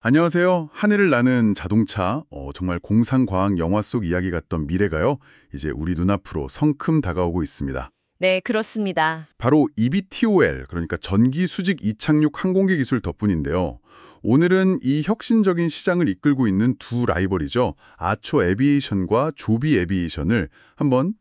안녕하세요. 하늘을 나는 자동차, 정말 공상과학 영화 속 이야기 같던 미래가요. 이제 우리 눈앞으로 성큼 다가오고 있습니다. 네, 그렇습니다. 바로 eVTOL, 그러니까 전기 수직 이착륙 항공기 기술 덕분인데요. 오늘은 이 혁신적인 시장을 이끌고 있는 두 라이벌이죠. 아초 에비에이션과 조비 에비에이션을 한번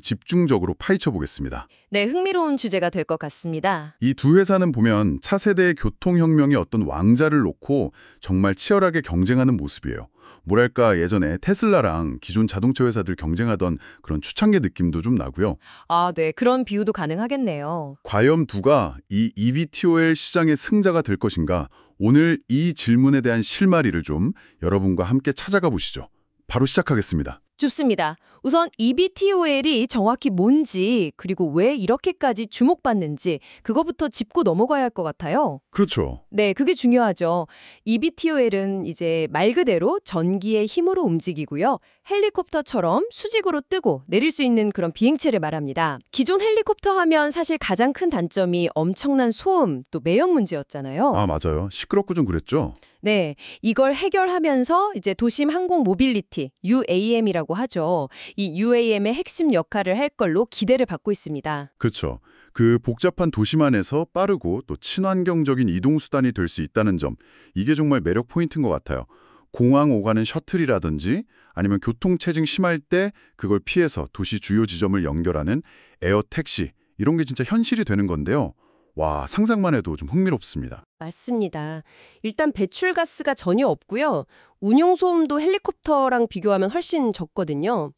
집중적으로 파헤쳐 보겠습니다. 네, 흥미로운 주제가 될 것 같습니다. 이 두 회사는 보면 차세대 교통혁명의 어떤 왕자를 놓고 정말 치열하게 경쟁하는 모습이에요. 뭐랄까 예전에 테슬라랑 기존 자동차 회사들 경쟁하던 그런 추창계 느낌도 좀 나고요. 아, 네, 그런 비유도 가능하겠네요. 과연 누가 이 eVTOL 시장의 승자가 될 것인가? 오늘 이 질문에 대한 실마리를 좀 여러분과 함께 찾아가 보시죠. 바로 시작하겠습니다. 좋습니다. 우선 eVTOL이 정확히 뭔지, 그리고 왜 이렇게까지 주목받는지 그거부터 짚고 넘어가야 할 것 같아요. 그렇죠. 네, 그게 중요하죠. eVTOL은 이제 말 그대로 전기의 힘으로 움직이고요. 헬리콥터처럼 수직으로 뜨고 내릴 수 있는 그런 비행체를 말합니다. 기존 헬리콥터 하면 사실 가장 큰 단점이 엄청난 소음, 또 매연 문제였잖아요. 아, 맞아요. 시끄럽고 좀 그랬죠. 네, 이걸 해결하면서 이제 도심 항공 모빌리티, UAM이라고 하죠. 이 UAM의 핵심 역할을 할 걸로 기대를 받고 있습니다. 그렇죠. 그 복잡한 도심 안에서 빠르고 또 친환경적인 이동 수단이 될 수 있다는 점, 이게 정말 매력 포인트인 것 같아요. 공항 오가는 셔틀이라든지 아니면 교통체증 심할 때 그걸 피해서 도시 주요 지점을 연결하는 에어 택시, 이런 게 진짜 현실이 되는 건데요. 와, 상상만 해도 좀 흥미롭습니다. 맞습니다. 일단 배출가스가 전혀 없고요. 운용소음도 헬리콥터랑 비교하면 훨씬 적거든요.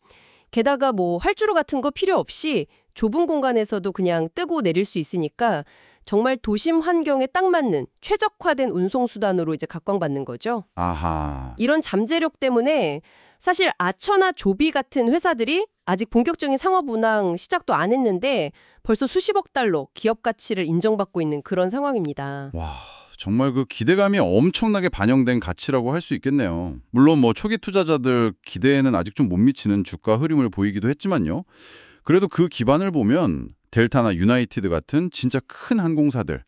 게다가 뭐 활주로 같은 거 필요 없이 좁은 공간에서도 그냥 뜨고 내릴 수 있으니까 정말 도심 환경에 딱 맞는 최적화된 운송수단으로 이제 각광받는 거죠. 아하. 이런 잠재력 때문에 사실 아처나 조비 같은 회사들이 아직 본격적인 상업 운항 시작도 안 했는데 벌써 수십억 달러 기업 가치를 인정받고 있는 그런 상황입니다. 와, 정말 그 기대감이 엄청나게 반영된 가치라고 할 수 있겠네요. 물론 뭐 초기 투자자들 기대에는 아직 좀 못 미치는 주가 흐름을 보이기도 했지만요. 그래도 그 기반을 보면 델타나 유나이티드 같은 진짜 큰 항공사들,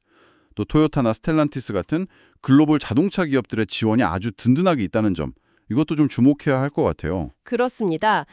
또 토요타나 스텔란티스 같은 글로벌 자동차 기업들의 지원이 아주 든든하게 있다는 점, 이것도 좀 주목해야 할 것 같아요. 그렇습니다.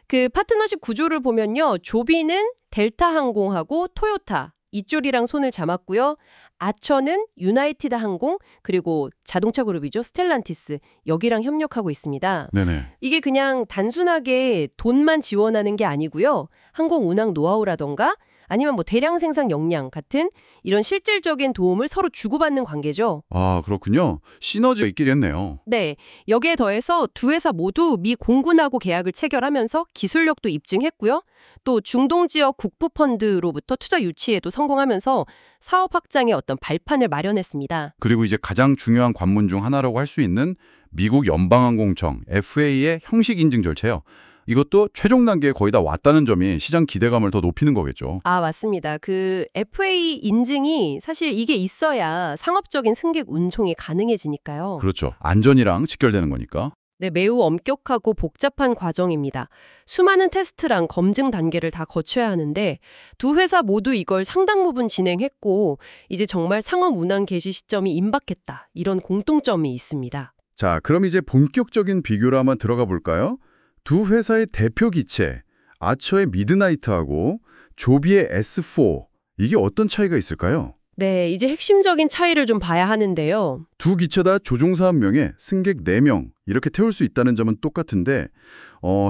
그 파트너십 구조를 보면요. 조비는 델타 항공하고 토요타 이쪽이랑 손을 잡았고요. 아처는 유나이티드 항공 그리고 자동차 그룹이죠. 스텔란티스 여기랑 협력하고 있습니다. 네네. 이게 그냥 단순하게 돈만 지원하는 게 아니고요. 항공 운항 노하우라던가 아니면 뭐 대량 생산 역량 같은 이런 실질적인 도움을 서로 주고받는 관계죠. 아, 그렇군요. 시너지가 있겠네요. 네, 여기에 더해서 두 회사 모두 미 공군하고 계약을 체결하면서 기술력도 입증했고요. 또 중동 지역 국부 펀드로부터 투자 유치에도 성공하면서 사업 확장의 어떤 발판을 마련했습니다. 그리고 이제 가장 중요한 관문 중 하나라고 할 수 있는 미국 연방항공청 FAA의 형식 인증 절차요. 이것도 최종 단계에 거의 다 왔다는 점이 시장 기대감을 더 높이는 거겠죠. 아, 맞습니다. 그 FAA 인증이 사실 이게 있어야 상업적인 승객 운송이 가능해지니까요. 그렇죠. 안전이랑 직결되는 거니까. 네, 매우 엄격하고 복잡한 과정입니다. 수많은 테스트랑 검증 단계를 다 거쳐야 하는데 두 회사 모두 이걸 상당 부분 진행했고 이제 정말 상업 운항 개시 시점이 임박했다. 이런 공통점이 있습니다. 자, 그럼 이제 본격적인 비교로 한번 들어가 볼까요? 두 회사의 대표 기체, 아처의 미드나이트하고 조비의 S4, 이게 어떤 차이가 있을까요? 네, 이제 핵심적인 차이를 좀 봐야 하는데요. 두 기체 다 조종사 1명에 승객 4명 이렇게 태울 수 있다는 점은 똑같은데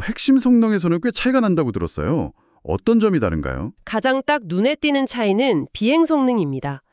핵심 성능에서는 꽤 차이가 난다고 들었어요. 어떤 점이 다른가요? 가장 딱 눈에 띄는 차이는 비행 성능입니다.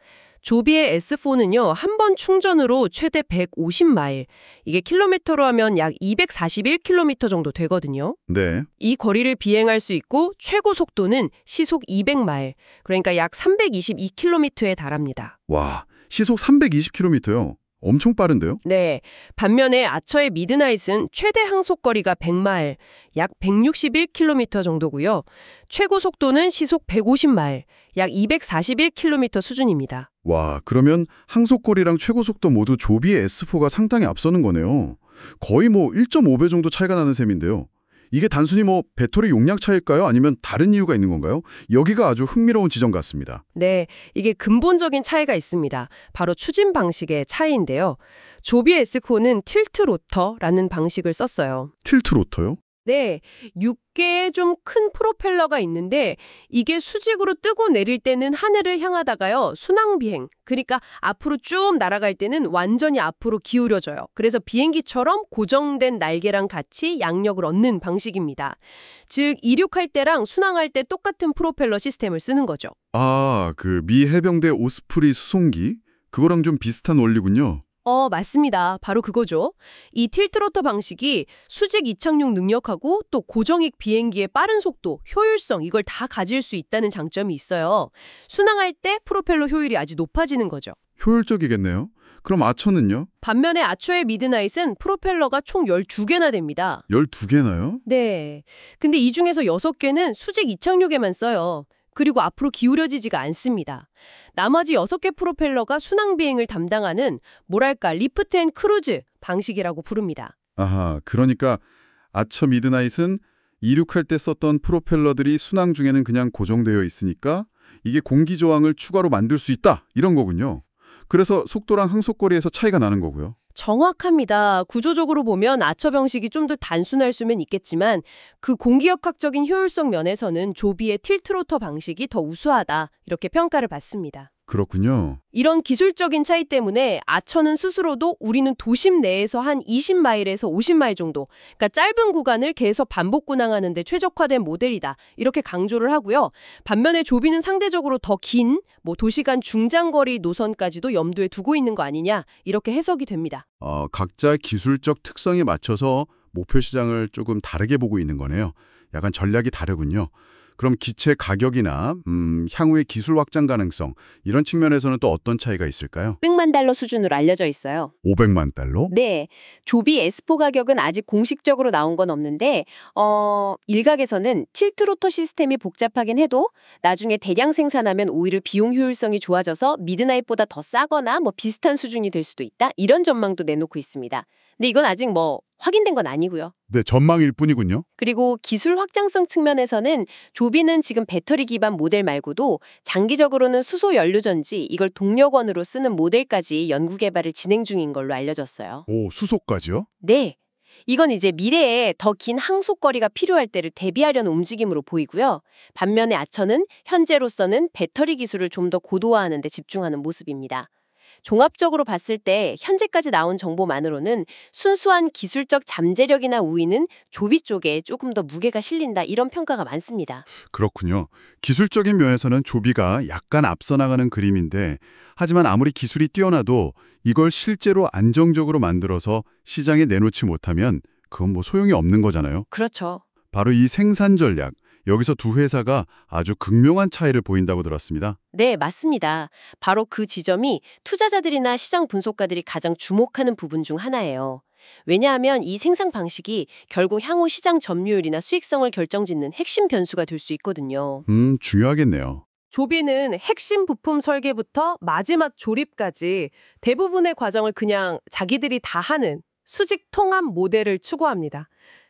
조비의 S4는요, 한 번 충전으로 최대 150마일, 이게 킬로미터로 하면 약 241km 정도 되거든요. 네. 이 거리를 비행할 수 있고 최고 속도는 시속 200마일, 그러니까 약 322km에 달합니다. 와, 시속 320km요. 엄청 빠른데요? 네, 반면에 아처의 미드나잇은 최대 항속거리가 100마일, 약 161km 정도고요. 최고 속도는 시속 150마일, 약 241km 수준입니다. 와, 그러면 항속거리랑 최고속도 모두 조비의 S4가 상당히 앞서는 거네요. 거의 뭐 1.5배 정도 차이가 나는 셈인데요. 이게 단순히 뭐 배터리 용량 차이일까요? 아니면 다른 이유가 있는 건가요? 여기가 아주 흥미로운 지점 같습니다. 네, 이게 근본적인 차이가 있습니다. 바로 추진 방식의 차이인데요. 조비 에스코는 틸트 로터라는 방식을 썼어요. 틸트 로터요? 네, 6개의 좀 큰 프로펠러가 있는데 이게 수직으로 뜨고 내릴 때는 하늘을 향하다가요. 순항 비행, 그러니까 앞으로 쭉 날아갈 때는 완전히 앞으로 기울여져요. 그래서 비행기처럼 고정된 날개랑 같이 양력을 얻는 방식입니다. 즉, 이륙할 때랑 순항할 때 똑같은 프로펠러 시스템을 쓰는 거죠. 아, 그 미 해병대 오스프리 수송기? 그거랑 좀 비슷한 원리군요. 맞습니다. 바로 그거죠. 이 틸트로터 방식이 수직 이착륙 능력하고 또 고정익 비행기의 빠른 속도, 효율성 이걸 다 가질 수 있다는 장점이 있어요. 순항할 때 프로펠러 효율이 아주 높아지는 거죠. 효율적이겠네요. 그럼 아처는요? 반면에 아초의 미드나잇은 프로펠러가 총 12개나 됩니다. 12개나요? 네. 근데 이 중에서 6개는 수직 이착륙에만 써요. 그리고 앞으로 기울여지지가 않습니다. 나머지 6개 프로펠러가 순항 비행을 담당하는 뭐랄까 리프트 앤 크루즈 방식이라고 부릅니다. 아하, 그러니까 아처 미드나잇은 이륙할 때 썼던 프로펠러들이 순항 중에는 그냥 고정되어 있으니까 이게 공기 저항을 추가로 만들 수 있다, 이런 거군요. 그래서 속도랑 항속거리에서 차이가 나는 거고요. 정확합니다. 구조적으로 보면 아처 방식이 좀 더 단순할 수는 있겠지만 그 공기역학적인 효율성 면에서는 조비의 틸트로터 방식이 더 우수하다 이렇게 평가를 받습니다. 그렇군요. 이런 기술적인 차이 때문에 아처는 스스로도 우리는 도심 내에서 한 20마일에서 50마일 정도, 그러니까 짧은 구간을 계속 반복 운항하는 데 최적화된 모델이다. 이렇게 강조를 하고요. 반면에 조비는 상대적으로 더 긴 도시간 중장거리 노선까지도 염두에 두고 있는 거 아니냐 이렇게 해석이 됩니다. 각자 기술적 특성에 맞춰서 목표 시장을 조금 다르게 보고 있는 거네요. 약간 전략이 다르군요. 그럼 기체 가격이나 향후의 기술 확장 가능성 이런 측면에서는 또 어떤 차이가 있을까요? $100만 수준으로 알려져 있어요. 500만 달러? 네, 조비 S4 가격은 아직 공식적으로 나온 건 없는데 일각에서는 틸트로터 시스템이 복잡하긴 해도 나중에 대량 생산하면 오히려 비용 효율성이 좋아져서 미드나잇보다 더 싸거나 비슷한 수준이 될 수도 있다. 이런 전망도 내놓고 있습니다. 근데 이건 아직 확인된 건 아니고요. 네, 전망일 뿐이군요. 그리고 기술 확장성 측면에서는 조비는 지금 배터리 기반 모델 말고도 장기적으로는 수소 연료전지 이걸 동력원으로 쓰는 모델까지 연구 개발을 진행 중인 걸로 알려졌어요. 오, 수소까지요? 네. 이건 이제 미래에 더 긴 항속거리가 필요할 때를 대비하려는 움직임으로 보이고요. 반면에 아처는 현재로서는 배터리 기술을 좀 더 고도화하는 데 집중하는 모습입니다. 종합적으로 봤을 때 현재까지 나온 정보만으로는 순수한 기술적 잠재력이나 우위는 조비 쪽에 조금 더 무게가 실린다 이런 평가가 많습니다. 그렇군요. 기술적인 면에서는 조비가 약간 앞서 나가는 그림인데 하지만 아무리 기술이 뛰어나도 이걸 실제로 안정적으로 만들어서 시장에 내놓지 못하면 그건 소용이 없는 거잖아요. 그렇죠. 바로 이 생산 전략, 여기서 두 회사가 아주 극명한 차이를 보인다고 들었습니다. 네, 맞습니다. 바로 그 지점이 투자자들이나 시장 분석가들이 가장 주목하는 부분 중 하나예요. 왜냐하면 이 생산 방식이 결국 향후 시장 점유율이나 수익성을 결정짓는 핵심 변수가 될 수 있거든요. 중요하겠네요. 조비는 핵심 부품 설계부터 마지막 조립까지 대부분의 과정을 그냥 자기들이 다 하는 수직 통합 모델을 추구합니다.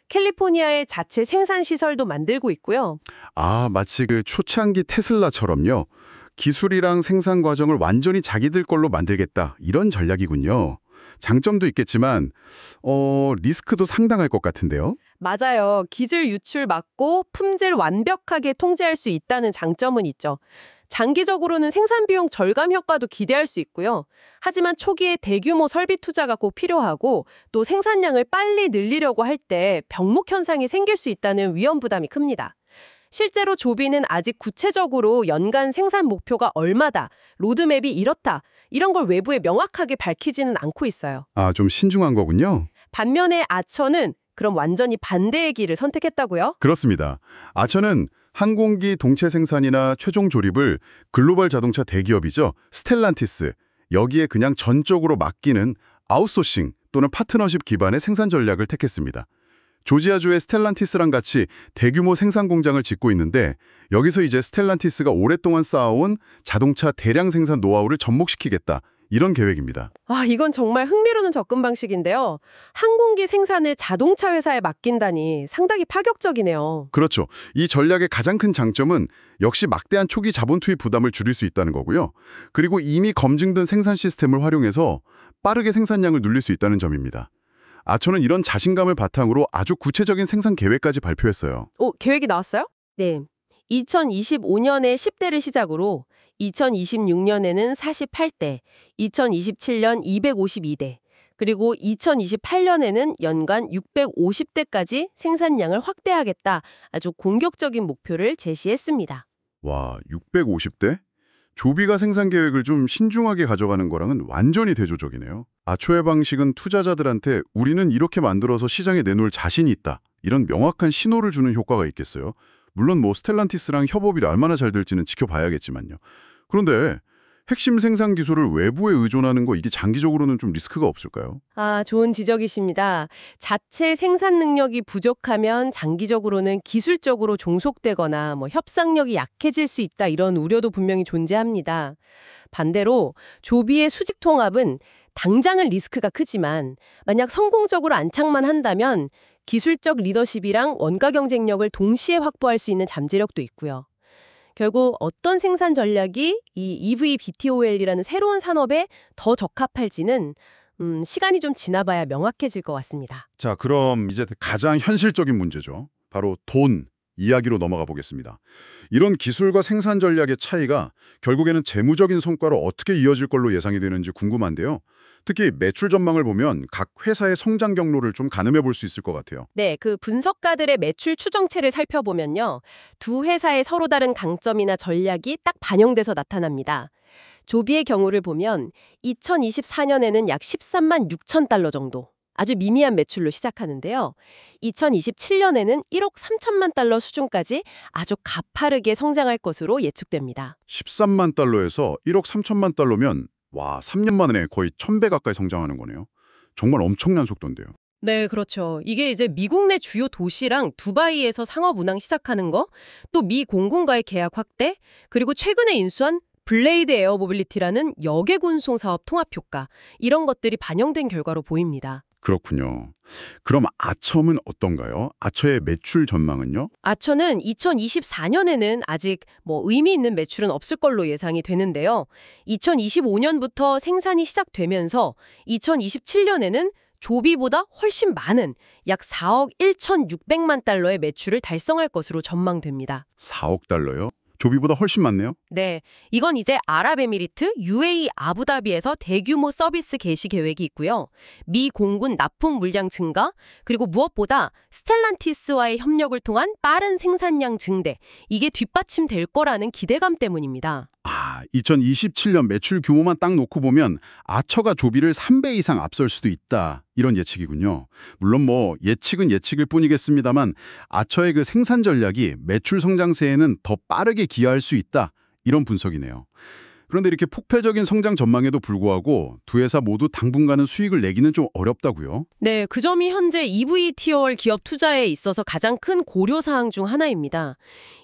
캘리포니아의 자체 생산 시설도 만들고 있고요. 아, 마치 그 초창기 테슬라처럼요. 기술이랑 생산 과정을 완전히 자기들 걸로 만들겠다. 이런 전략이군요. 장점도 있겠지만 리스크도 상당할 것 같은데요. 맞아요. 기술 유출 막고 품질 완벽하게 통제할 수 있다는 장점은 있죠. 장기적으로는 생산 비용 절감 효과도 기대할 수 있고요. 하지만 초기에 대규모 설비 투자가 꼭 필요하고 또 생산량을 빨리 늘리려고 할 때 병목 현상이 생길 수 있다는 위험 부담이 큽니다. 실제로 조비는 아직 구체적으로 연간 생산 목표가 얼마다, 로드맵이 이렇다, 이런 걸 외부에 명확하게 밝히지는 않고 있어요. 아, 좀 신중한 거군요. 반면에 아처는 그럼 완전히 반대의 길을 선택했다고요? 그렇습니다. 아처는 항공기 동체 생산이나 최종 조립을 글로벌 자동차 대기업이죠. 스텔란티스, 여기에 그냥 전적으로 맡기는 아웃소싱 또는 파트너십 기반의 생산 전략을 택했습니다. 조지아주의 스텔란티스랑 같이 대규모 생산 공장을 짓고 있는데 여기서 이제 스텔란티스가 오랫동안 쌓아온 자동차 대량 생산 노하우를 접목시키겠다. 이런 계획입니다. 이건 정말 흥미로운 접근 방식인데요. 항공기 생산을 자동차 회사에 맡긴다니 상당히 파격적이네요. 그렇죠. 이 전략의 가장 큰 장점은 역시 막대한 초기 자본 투입 부담을 줄일 수 있다는 거고요. 그리고 이미 검증된 생산 시스템을 활용해서 빠르게 생산량을 늘릴 수 있다는 점입니다. 아처는 이런 자신감을 바탕으로 아주 구체적인 생산 계획까지 발표했어요. 계획이 나왔어요? 네. 2025년에 10대를 시작으로 2026년에는 48대, 2027년 252대, 그리고 2028년에는 연간 650대까지 생산량을 확대하겠다. 아주 공격적인 목표를 제시했습니다. 와, 650대? 조비가 생산 계획을 좀 신중하게 가져가는 거랑은 완전히 대조적이네요. 아초의 방식은 투자자들한테 우리는 이렇게 만들어서 시장에 내놓을 자신이 있다. 이런 명확한 신호를 주는 효과가 있겠어요. 물론 스텔란티스랑 협업이 얼마나 잘 될지는 지켜봐야겠지만요. 그런데 핵심 생산 기술을 외부에 의존하는 거 이게 장기적으로는 좀 리스크가 없을까요? 좋은 지적이십니다. 자체 생산 능력이 부족하면 장기적으로는 기술적으로 종속되거나 협상력이 약해질 수 있다 이런 우려도 분명히 존재합니다. 반대로 조비의 수직 통합은 당장은 리스크가 크지만 만약 성공적으로 안착만 한다면 기술적 리더십이랑 원가 경쟁력을 동시에 확보할 수 있는 잠재력도 있고요. 결국 어떤 생산 전략이 이 EV BTOL이라는 새로운 산업에 더 적합할지는 시간이 좀 지나봐야 명확해질 것 같습니다. 자, 그럼 이제 가장 현실적인 문제죠. 바로 돈 이야기로 넘어가 보겠습니다. 이런 기술과 생산 전략의 차이가 결국에는 재무적인 성과로 어떻게 이어질 걸로 예상이 되는지 궁금한데요. 특히 매출 전망을 보면 각 회사의 성장 경로를 좀 가늠해 볼 수 있을 것 같아요. 네, 그 분석가들의 매출 추정치를 살펴보면요. 두 회사의 서로 다른 강점이나 전략이 딱 반영돼서 나타납니다. 조비의 경우를 보면 2024년에는 약 13만 6천 달러 정도, 아주 미미한 매출로 시작하는데요. 2027년에는 1억 3천만 달러 수준까지 아주 가파르게 성장할 것으로 예측됩니다. 13만 달러에서 1억 3천만 달러면 와, 3년 만에 거의 1000배 가까이 성장하는 거네요. 정말 엄청난 속도인데요. 네, 그렇죠. 이게 이제 미국 내 주요 도시랑 두바이에서 상업 운항 시작하는 거, 또 미 공군과의 계약 확대, 그리고 최근에 인수한 블레이드 에어 모빌리티라는 역외 운송 사업 통합 효과, 이런 것들이 반영된 결과로 보입니다. 그렇군요. 그럼 아첨은 어떤가요? 아처의 매출 전망은요? 아처는 2024년에는 아직 의미 있는 매출은 없을 걸로 예상이 되는데요. 2025년부터 생산이 시작되면서 2027년에는 조비보다 훨씬 많은 약 4억 1,600만 달러의 매출을 달성할 것으로 전망됩니다. 4억 달러요? 조비보다 훨씬 많네요. 네, 이건 이제 아랍에미리트, UAE, 아부다비에서 대규모 서비스 개시 계획이 있고요. 미 공군 납품 물량 증가, 그리고 무엇보다 스텔란티스와의 협력을 통한 빠른 생산량 증대, 이게 뒷받침될 거라는 기대감 때문입니다. 2027년 매출 규모만 딱 놓고 보면 아처가 조비를 3배 이상 앞설 수도 있다. 이런 예측이군요. 물론 예측은 예측일 뿐이겠습니다만 아처의 그 생산 전략이 매출 성장세에는 더 빠르게 기여할 수 있다. 이런 분석이네요. 그런데 이렇게 폭발적인 성장 전망에도 불구하고 두 회사 모두 당분간은 수익을 내기는 좀 어렵다고요? 네, 그 점이 현재 EVTOL 기업 투자에 있어서 가장 큰 고려사항 중 하나입니다.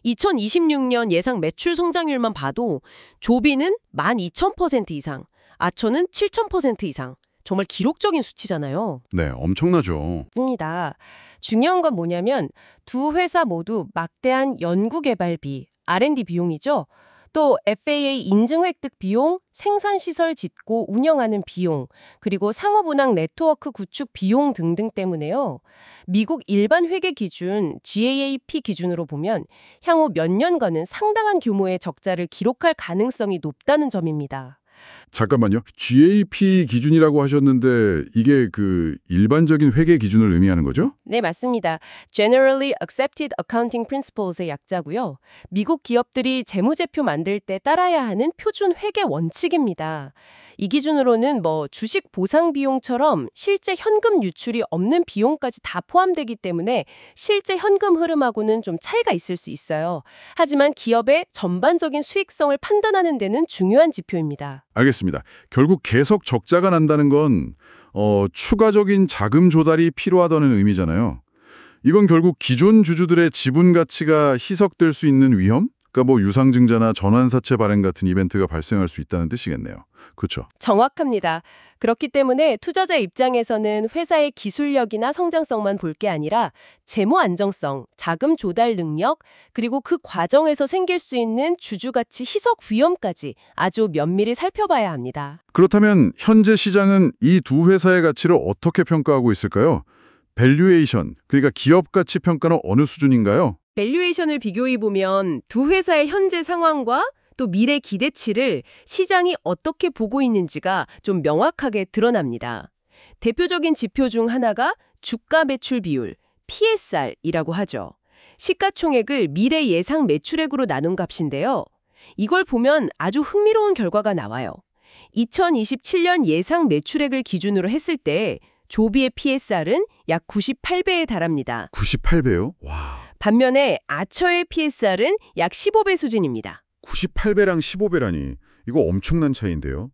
2026년 예상 매출 성장률만 봐도 조비는 12,000% 이상, 아처는 7,000% 이상. 정말 기록적인 수치잖아요. 네, 엄청나죠. 맞습니다. 중요한 건 뭐냐면 두 회사 모두 막대한 연구개발비, R&D 비용이죠. 또 FAA 인증 획득 비용, 생산시설 짓고 운영하는 비용, 그리고 상업운항 네트워크 구축 비용 등등 때문에요. 미국 일반 회계 기준 GAAP 기준으로 보면 향후 몇 년간은 상당한 규모의 적자를 기록할 가능성이 높다는 점입니다. 잠깐만요. GAAP 기준이라고 하셨는데 이게 그 일반적인 회계 기준을 의미하는 거죠? 네, 맞습니다. Generally Accepted Accounting Principles의 약자고요. 미국 기업들이 재무제표 만들 때 따라야 하는 표준 회계 원칙입니다. 이 기준으로는 주식 보상 비용처럼 실제 현금 유출이 없는 비용까지 다 포함되기 때문에 실제 현금 흐름하고는 좀 차이가 있을 수 있어요. 하지만 기업의 전반적인 수익성을 판단하는 데는 중요한 지표입니다. 알겠습니다. 결국 계속 적자가 난다는 건 추가적인 자금 조달이 필요하다는 의미잖아요. 이건 결국 기존 주주들의 지분 가치가 희석될 수 있는 위험? 그러니까 뭐 유상증자나 전환사채 발행 같은 이벤트가 발생할 수 있다는 뜻이겠네요. 그렇죠. 정확합니다. 그렇기 때문에 투자자 입장에서는 회사의 기술력이나 성장성만 볼 게 아니라 재무 안정성, 자금 조달 능력, 그리고 그 과정에서 생길 수 있는 주주가치 희석 위험까지 아주 면밀히 살펴봐야 합니다. 그렇다면 현재 시장은 이 두 회사의 가치를 어떻게 평가하고 있을까요? 밸류에이션, 그러니까 기업 가치 평가는 어느 수준인가요? 밸류에이션을 비교해보면 두 회사의 현재 상황과 또 미래 기대치를 시장이 어떻게 보고 있는지가 좀 명확하게 드러납니다. 대표적인 지표 중 하나가 주가 매출 비율, PSR이라고 하죠. 시가총액을 미래 예상 매출액으로 나눈 값인데요. 이걸 보면 아주 흥미로운 결과가 나와요. 2027년 예상 매출액을 기준으로 했을 때 조비의 PSR은 약 98배에 달합니다. 98배요? 와, 반면에 아처의 PSR은 약 15배 수준입니다. 98배랑 15배라니. 이거 엄청난 차이인데요.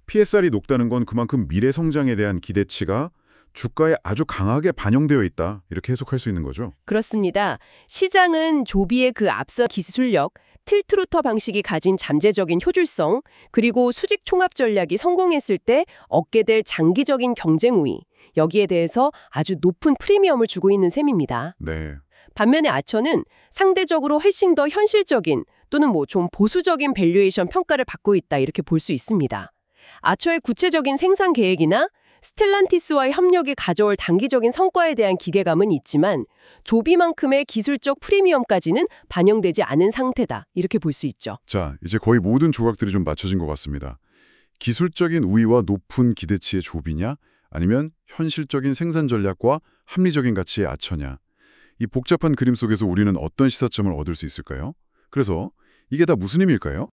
PSR이 높다는 건 그만큼 미래 성장에 대한 기대치가 주가에 아주 강하게 반영되어 있다. 이렇게 해석할 수 있는 거죠. 그렇습니다. 시장은 조비의 그 앞서 기술력, 틸트루터 방식이 가진 잠재적인 효율성, 그리고 수직 총합 전략이 성공했을 때 얻게 될 장기적인 경쟁 우위, 여기에 대해서 아주 높은 프리미엄을 주고 있는 셈입니다. 네. 반면에 아처는 상대적으로 훨씬 더 현실적인 또는 좀 보수적인 밸류에이션 평가를 받고 있다 이렇게 볼 수 있습니다. 아처의 구체적인 생산 계획이나 스텔란티스와의 협력이 가져올 단기적인 성과에 대한 기대감은 있지만 조비만큼의 기술적 프리미엄까지는 반영되지 않은 상태다 이렇게 볼 수 있죠. 자, 이제 거의 모든 조각들이 좀 맞춰진 것 같습니다. 기술적인 우위와 높은 기대치의 조비냐, 아니면 현실적인 생산 전략과 합리적인 가치의 아처냐. 이 복잡한 그림 속에서 우리는 어떤 시사점을 얻을 수 있을까요? 그래서 이게 다 무슨 의미일까요?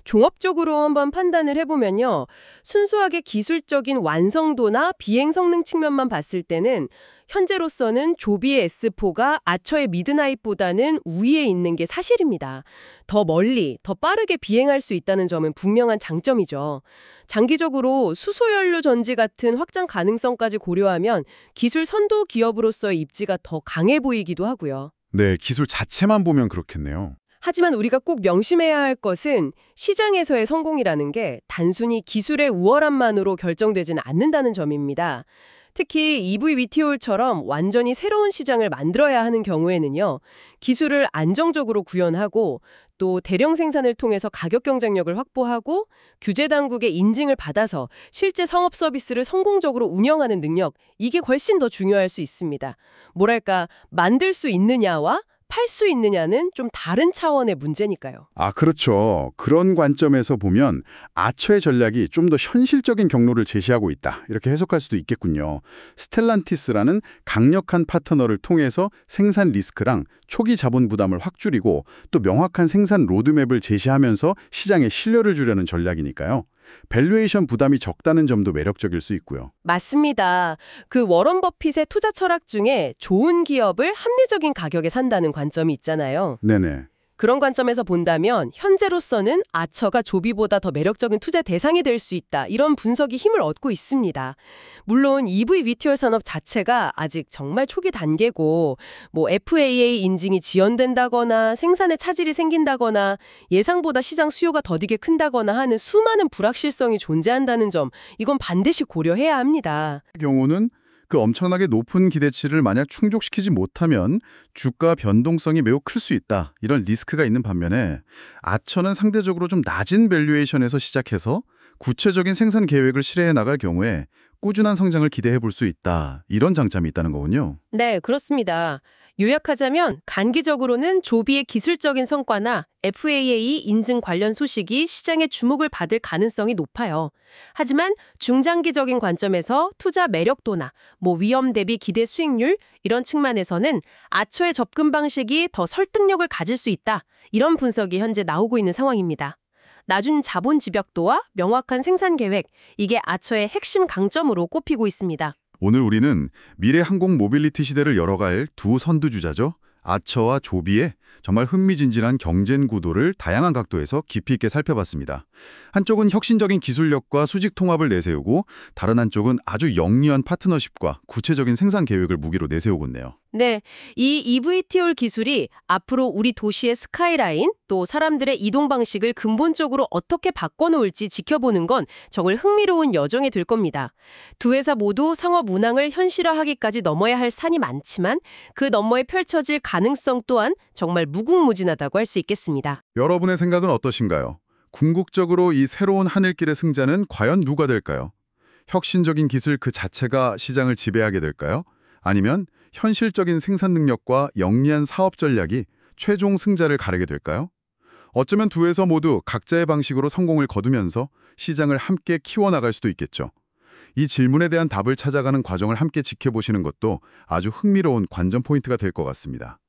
종합적으로 한번 판단을 해보면요. 순수하게 기술적인 완성도나 비행 성능 측면만 봤을 때는 현재로서는 조비의 S4가 아처의 미드나잇보다는 우위에 있는 게 사실입니다. 더 멀리, 더 빠르게 비행할 수 있다는 점은 분명한 장점이죠. 장기적으로 수소연료 전지 같은 확장 가능성까지 고려하면 기술 선도 기업으로서의 입지가 더 강해 보이기도 하고요. 네, 기술 자체만 보면 그렇겠네요. 하지만 우리가 꼭 명심해야 할 것은 시장에서의 성공이라는 게 단순히 기술의 우월함만으로 결정되지는 않는다는 점입니다. 특히 EV 위티올처럼 완전히 새로운 시장을 만들어야 하는 경우에는요. 기술을 안정적으로 구현하고 또 대량 생산을 통해서 가격 경쟁력을 확보하고 규제 당국의 인증을 받아서 실제 성업 서비스를 성공적으로 운영하는 능력, 이게 훨씬 더 중요할 수 있습니다. 뭐랄까, 만들 수 있느냐와 팔 수 있느냐는 좀 다른 차원의 문제니까요. 아, 그렇죠. 그런 관점에서 보면 아처의 전략이 좀 더 현실적인 경로를 제시하고 있다. 이렇게 해석할 수도 있겠군요. 스텔란티스라는 강력한 파트너를 통해서 생산 리스크랑 초기 자본 부담을 확 줄이고 또 명확한 생산 로드맵을 제시하면서 시장에 신뢰를 주려는 전략이니까요. 밸류에이션 부담이 적다는 점도 매력적일 수 있고요. 맞습니다. 그 워런 버핏의 투자 철학 중에 좋은 기업을 합리적인 가격에 산다는 관점이 있잖아요. 네네. 그런 관점에서 본다면 현재로서는 아처가 조비보다 더 매력적인 투자 대상이 될 수 있다. 이런 분석이 힘을 얻고 있습니다. 물론 EV 위티올 산업 자체가 아직 정말 초기 단계고 FAA 인증이 지연된다거나 생산에 차질이 생긴다거나 예상보다 시장 수요가 더디게 큰다거나 하는 수많은 불확실성이 존재한다는 점, 이건 반드시 고려해야 합니다. 경우는 그 엄청나게 높은 기대치를 만약 충족시키지 못하면 주가 변동성이 매우 클 수 있다. 이런 리스크가 있는 반면에 아처는 상대적으로 좀 낮은 밸류에이션에서 시작해서 구체적인 생산 계획을 실행해 나갈 경우에 꾸준한 성장을 기대해 볼 수 있다. 이런 장점이 있다는 거군요. 네, 그렇습니다. 요약하자면 단기적으로는 조비의 기술적인 성과나 FAA 인증 관련 소식이 시장의 주목을 받을 가능성이 높아요. 하지만 중장기적인 관점에서 투자 매력도나 위험 대비 기대 수익률 이런 측면에서는 아처의 접근 방식이 더 설득력을 가질 수 있다. 이런 분석이 현재 나오고 있는 상황입니다. 낮은 자본 집약도와 명확한 생산 계획, 이게 아처의 핵심 강점으로 꼽히고 있습니다. 오늘 우리는 미래 항공 모빌리티 시대를 열어갈 두 선두주자죠. 아처와 조비의 정말 흥미진진한 경쟁 구도를 다양한 각도에서 깊이 있게 살펴봤습니다. 한쪽은 혁신적인 기술력과 수직 통합을 내세우고 다른 한쪽은 아주 영리한 파트너십과 구체적인 생산 계획을 무기로 내세우고 있네요. 네, 이 EVTOL 기술이 앞으로 우리 도시의 스카이라인, 또 사람들의 이동 방식을 근본적으로 어떻게 바꿔놓을지 지켜보는 건 정말 흥미로운 여정이 될 겁니다. 두 회사 모두 상업 운항을 현실화하기까지 넘어야 할 산이 많지만 그 너머에 펼쳐질 가능성 또한 정말 무궁무진하다고 할 수 있겠습니다. 여러분의 생각은 어떠신가요? 궁극적으로 이 새로운 하늘길의 승자는 과연 누가 될까요? 혁신적인 기술 그 자체가 시장을 지배하게 될까요? 아니면 현실적인 생산 능력과 영리한 사업 전략이 최종 승자를 가르게 될까요? 어쩌면 두 회사 모두 각자의 방식으로 성공을 거두면서 시장을 함께 키워나갈 수도 있겠죠. 이 질문에 대한 답을 찾아가는 과정을 함께 지켜보시는 것도 아주 흥미로운 관전 포인트가 될 것 같습니다.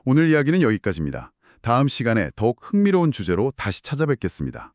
오늘 이야기는 여기까지입니다. 다음 시간에 더욱 흥미로운 주제로 다시 찾아뵙겠습니다.